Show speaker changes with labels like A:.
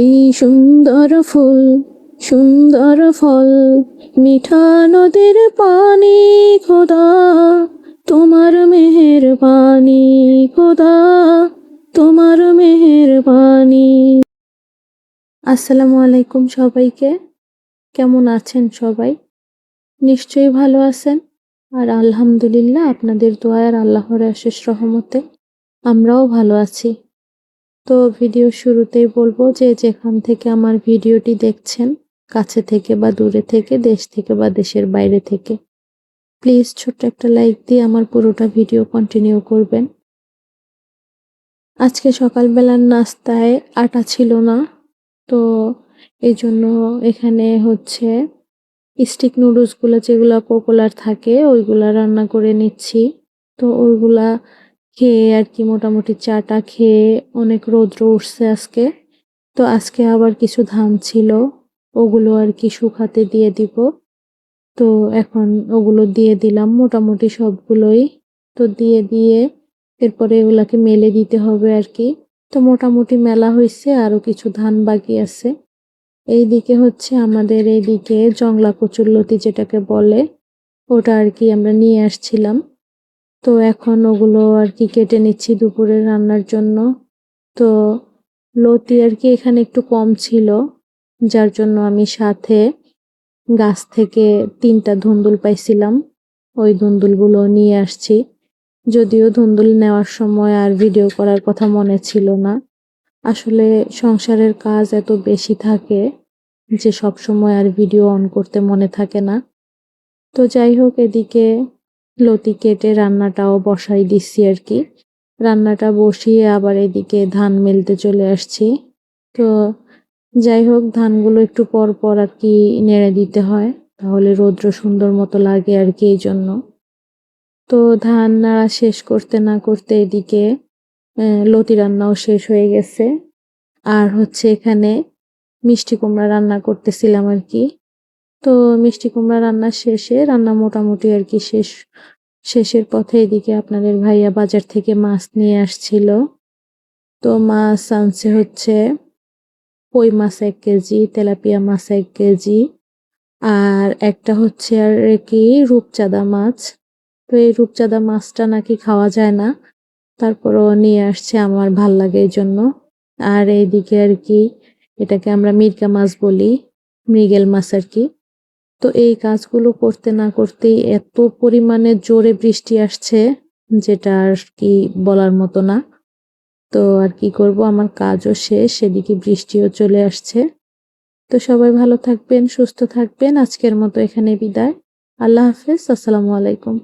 A: এই সুন্দর ফুল সুন্দর ফল মিঠা নদীর পানি খোদা, তোমার মেহেরবানি খোদা, তোমার মেহেরবানি। আসসালামু আলাইকুম সবাইকে। কেমন আছেন সবাই? নিশ্চয়ই ভালো আছেন। আর আলহামদুলিল্লাহ আপনাদের দোয়া আর আল্লাহর অশেষ রহমতে আমরাও ভালো আছি। তো ভিডিও শুরুতেই বলবো যে যেখান থেকে আমার ভিডিওটি দেখছেন, কাছে থেকে বা দূরে থেকে, দেশ থেকে বা দেশের বাইরে থেকে, প্লিজ ছোট্ট একটা লাইক দিয়ে আমার পুরোটা ভিডিও কন্টিনিউ করবেন। আজকে সকালবেলার নাস্তায় আটা ছিল না, তো এই জন্য এখানে হচ্ছে স্টিক নুডলসগুলো যেগুলো পপুলার থাকে ওইগুলা রান্না করে নিচ্ছি। তো ওইগুলা খেয়ে আর কি মোটামুটি চাটা খেয়ে অনেক রৌদ্র উঠছে আজকে। তো আজকে আবার কিছু ধান ছিল, ওগুলো আর কি শুকাতে দিয়ে দিব। তো এখন ওগুলো দিয়ে দিলাম মোটামুটি সবগুলোই। তো দিয়ে এরপরে এগুলাকে মেলে দিতে হবে আর কি। তো মোটামুটি মেলা হয়েছে, আরো কিছু ধান বাকি আছে। এইদিকে হচ্ছে আমাদের এইদিকে জংলা কচুরলতি যেটাকে বলে, ওটা আর কি আমরা নিয়ে আসছিলাম। তো এখন ওগুলো আর কি কেটে নিচ্ছি দুপুরে রান্নার জন্য। তো লতি আর কি এখানে একটু কম ছিল, যার জন্য আমি সাথে গাছ থেকে 3টা ধুন্দুল পাইছিলাম, ওই ধুন্দুলগুলো নিয়ে আসছি। যদিও ধুন্দুল নেওয়ার সময় আর ভিডিও করার কথা মনে ছিল না। আসলে সংসারের কাজ এত বেশি থাকে যে সব সময় আর ভিডিও অন করতে মনে থাকে না। তো যাই হোক, এদিকে লতি কেটে রান্নাটাও বসাই দিচ্ছি আর কি। রান্নাটা বসিয়ে আবার এদিকে ধান মেলতে চলে আসছি। তো যাই হোক, ধানগুলো একটু পর পর আর কি নেড়ে দিতে হয়, তাহলে রৌদ্র সুন্দর মতো লাগে আর কি, এই জন্য। তো ধান নাড়া শেষ করতে না করতে এদিকে লতি রান্নাও শেষ হয়ে গেছে। আর হচ্ছে এখানে মিষ্টি কুমড়া রান্না করতেছিলাম আর কি। তো মিষ্টি কুমড়া রান্না শেষে রান্না মোটামুটি আর কি শেষের পথে এদিকে আপনাদের ভাইয়া বাজার থেকে মাছ নিয়ে আসছিল। তো মাছ আনছে হচ্ছে কই মাছ 1 কেজি, তেলাপিয়া মাছ 1 কেজি, আর একটা হচ্ছে আর কি রূপচাঁদা মাছ। তো এই রূপচাঁদা মাছটা নাকি খাওয়া যায় না, তারপরও নিয়ে আসছে, আমার ভাল লাগে এই জন্য। আর এইদিকে আর কি এটাকে আমরা মিরকা মাছ বলি, মৃগেল মাছ আর কি। তো এই কাজগুলো করতে না করতেই এত পরিমাণে জোরে বৃষ্টি আসছে, যেটা আর কি বলার মতো না। তো আর কি করব, আমার কাজও শেষ, সেদিকে বৃষ্টিও চলে আসছে। তো সবাই ভালো থাকবেন, সুস্থ থাকবেন। আজকের মতো এখানে বিদায়। আল্লাহ হাফেজ। আসসালামু আলাইকুম।